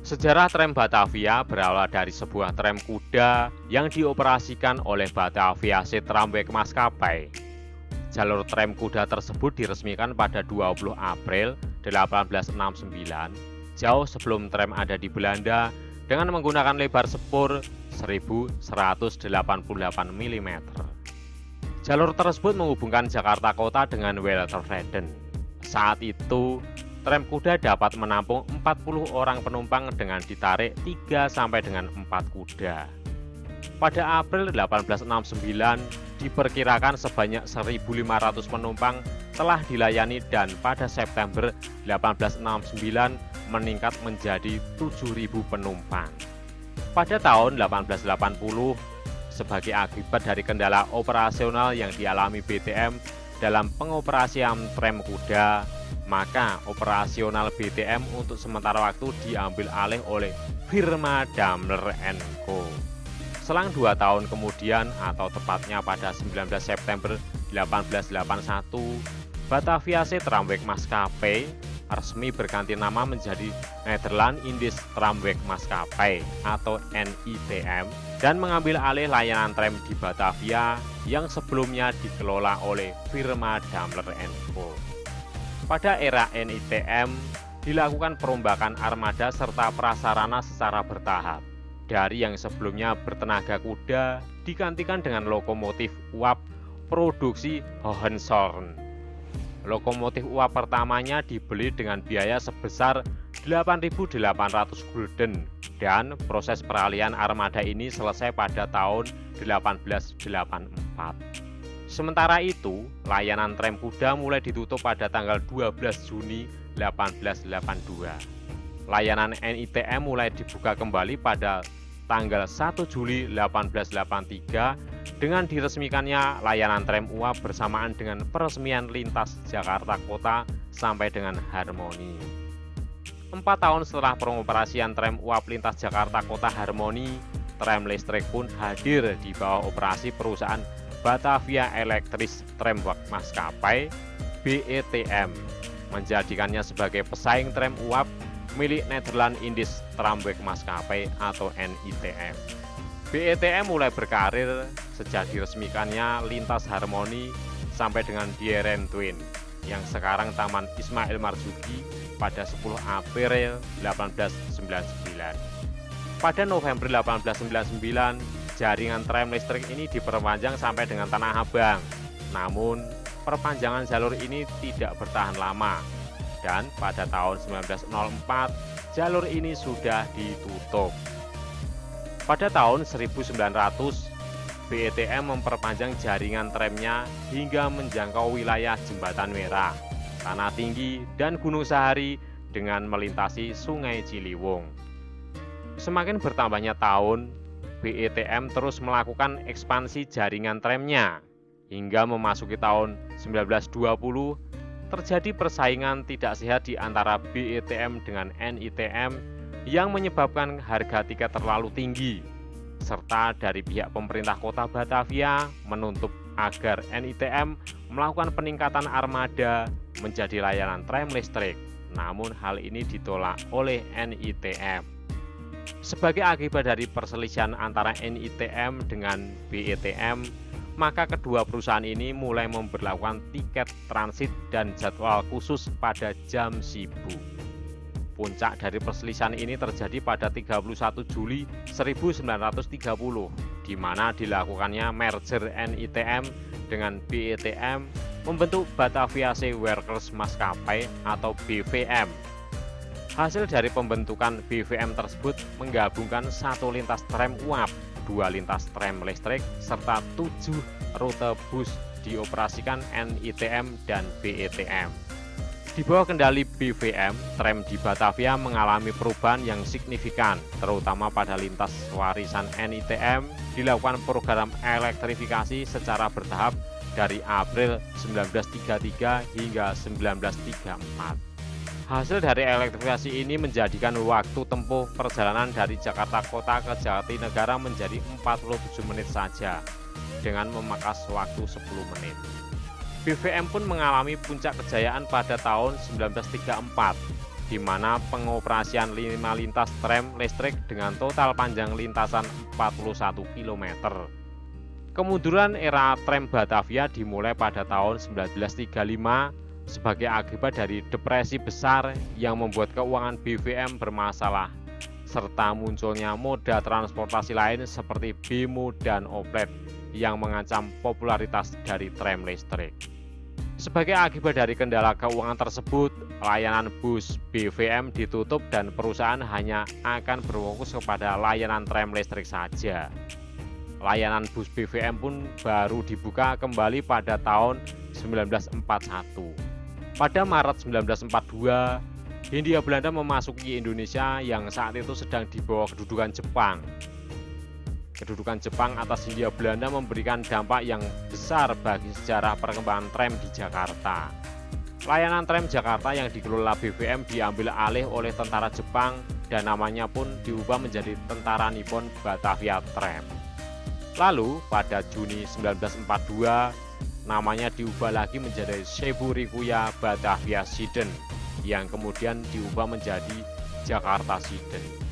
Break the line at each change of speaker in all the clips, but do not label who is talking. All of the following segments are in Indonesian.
Sejarah tram Batavia berawal dari sebuah tram kuda yang dioperasikan oleh Batavia Tramweg Maskapai. Jalur tram kuda tersebut diresmikan pada 20 April 1869, jauh sebelum tram ada di Belanda, dengan menggunakan lebar sepur 1188 mm. Jalur tersebut menghubungkan Jakarta Kota dengan Weltervreden. Saat itu, tram kuda dapat menampung 40 orang penumpang dengan ditarik 3 sampai dengan 4 kuda. Pada April 1869, diperkirakan sebanyak 1.500 penumpang telah dilayani dan pada September 1869 meningkat menjadi 7.000 penumpang. Pada tahun 1880, sebagai akibat dari kendala operasional yang dialami BTM dalam pengoperasian tram kuda, maka operasional BTM untuk sementara waktu diambil alih oleh firma Daimler & Co. Selang 2 tahun kemudian, atau tepatnya pada 19 September 1881, Batavia Tramweg Maskapai resmi berganti nama menjadi Nederland Indisch Tramweg Maskapai atau NITM dan mengambil alih layanan tram di Batavia yang sebelumnya dikelola oleh firma Daimler & Co. Pada era NITM dilakukan perombakan armada serta prasarana secara bertahap. Dari yang sebelumnya bertenaga kuda digantikan dengan lokomotif uap produksi Hohenzollern. Lokomotif uap pertamanya dibeli dengan biaya sebesar 8.800 gulden dan proses peralihan armada ini selesai pada tahun 1884. Sementara itu, layanan tram kuda mulai ditutup pada tanggal 12 Juni 1882. Layanan NITM mulai dibuka kembali pada tanggal 1 Juli 1883 dengan diresmikannya layanan tram uap bersamaan dengan peresmian lintas Jakarta Kota sampai dengan Harmoni. 4 tahun setelah pengoperasian tram uap lintas Jakarta Kota Harmoni, tram listrik pun hadir di bawah operasi perusahaan Batavia Elektris Tramweg Maskapai (BETM), menjadikannya sebagai pesaing tram uap milik Nederland Indisch Tramweg Maskapai atau NITM. BETM mulai berkarir sejak diresmikannya lintas Harmoni sampai dengan Dieren Twin yang sekarang Taman Ismail Marzuki pada 10 April 1899. Pada November 1899, jaringan tram listrik ini diperpanjang sampai dengan Tanah Abang. Namun, perpanjangan jalur ini tidak bertahan lama. Dan pada tahun 1904, jalur ini sudah ditutup. Pada tahun 1900, BETM memperpanjang jaringan tramnya hingga menjangkau wilayah Jembatan Merah, Tanah Tinggi, dan Gunung Sahari dengan melintasi Sungai Ciliwung. Semakin bertambahnya tahun, BETM terus melakukan ekspansi jaringan tramnya. Hingga memasuki tahun 1920, terjadi persaingan tidak sehat di antara BETM dengan NITM yang menyebabkan harga tiket terlalu tinggi, serta dari pihak pemerintah kota Batavia menuntut agar NITM melakukan peningkatan armada menjadi layanan tram listrik. Namun hal ini ditolak oleh NITM. Sebagai akibat dari perselisihan antara NITM dengan BETM, maka kedua perusahaan ini mulai memberlakukan tiket transit dan jadwal khusus pada jam sibuk. Puncak dari perselisihan ini terjadi pada 31 Juli 1930, di mana dilakukannya merger NITM dengan BETM membentuk Batavia Workers Maskapai atau BVM. Hasil dari pembentukan BVM tersebut menggabungkan 1 lintas tram uap, 2 lintas tram listrik, serta 7 rute bus dioperasikan NITM dan BETM. Di bawah kendali BVM, tram di Batavia mengalami perubahan yang signifikan, terutama pada lintas warisan NITM dilakukan program elektrifikasi secara bertahap dari April 1933 hingga 1934. Hasil dari elektrifikasi ini menjadikan waktu tempuh perjalanan dari Jakarta Kota ke Jatinegara menjadi 47 menit saja, dengan memangkas waktu 10 menit. BVM pun mengalami puncak kejayaan pada tahun 1934. di mana pengoperasian 5 lintas tram listrik dengan total panjang lintasan 41 km. Kemunduran era tram Batavia dimulai pada tahun 1935 sebagai akibat dari depresi besar yang membuat keuangan BVM bermasalah, serta munculnya moda transportasi lain seperti Bemo dan Oplet yang mengancam popularitas dari tram listrik. Sebagai akibat dari kendala keuangan tersebut, layanan bus BVM ditutup dan perusahaan hanya akan berfokus kepada layanan tram listrik saja. Layanan bus BVM pun baru dibuka kembali pada tahun 1941. Pada Maret 1942, Hindia Belanda memasuki Indonesia yang saat itu sedang di bawah kedudukan Jepang. Kedudukan Jepang atas Hindia Belanda memberikan dampak yang besar bagi sejarah perkembangan tram di Jakarta. Layanan tram Jakarta yang dikelola BVM diambil alih oleh tentara Jepang dan namanya pun diubah menjadi Tentara Nippon Batavia Tram. Lalu pada Juni 1942, namanya diubah lagi menjadi Seibu Rikuya Batavia Shiden yang kemudian diubah menjadi Jakarta Shiden.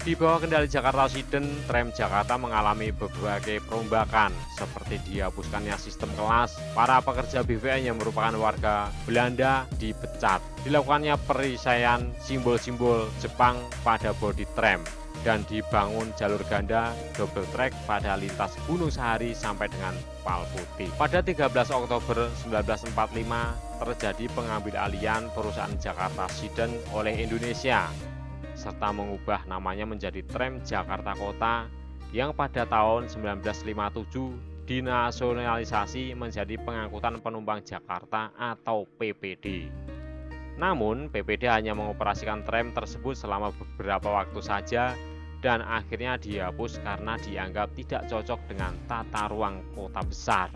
Di bawah kendali Jakarta Shiden, tram Jakarta mengalami berbagai perombakan seperti dihapuskannya sistem kelas, para pekerja BVM yang merupakan warga Belanda dipecat, dilakukannya perisaian simbol-simbol Jepang pada bodi tram, dan dibangun jalur ganda double track pada lintas Gunung Sahari sampai dengan Pal Putih. Pada 13 Oktober 1945 terjadi pengambil alihan perusahaan Jakarta Shiden oleh Indonesia, serta mengubah namanya menjadi Tram Jakarta Kota yang pada tahun 1957 dinasionalisasi menjadi Pengangkutan Penumpang Jakarta atau PPD. Namun PPD hanya mengoperasikan tram tersebut selama beberapa waktu saja dan akhirnya dihapus karena dianggap tidak cocok dengan tata ruang kota besar.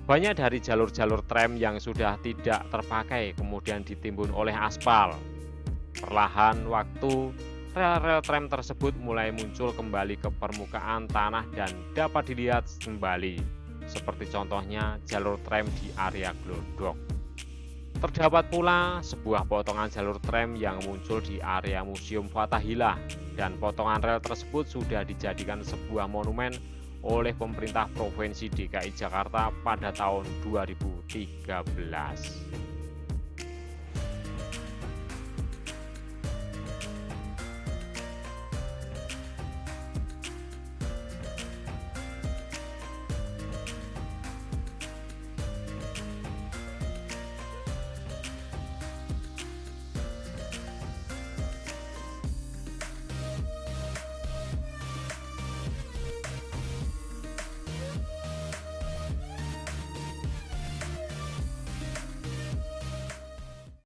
Banyak dari jalur-jalur tram yang sudah tidak terpakai kemudian ditimbun oleh aspal. Perlahan waktu, rel-rel tram tersebut mulai muncul kembali ke permukaan tanah dan dapat dilihat kembali, seperti contohnya jalur tram di area Glodok. Terdapat pula sebuah potongan jalur tram yang muncul di area Museum Fathahillah, dan potongan rel tersebut sudah dijadikan sebuah monumen oleh pemerintah Provinsi DKI Jakarta pada tahun 2013.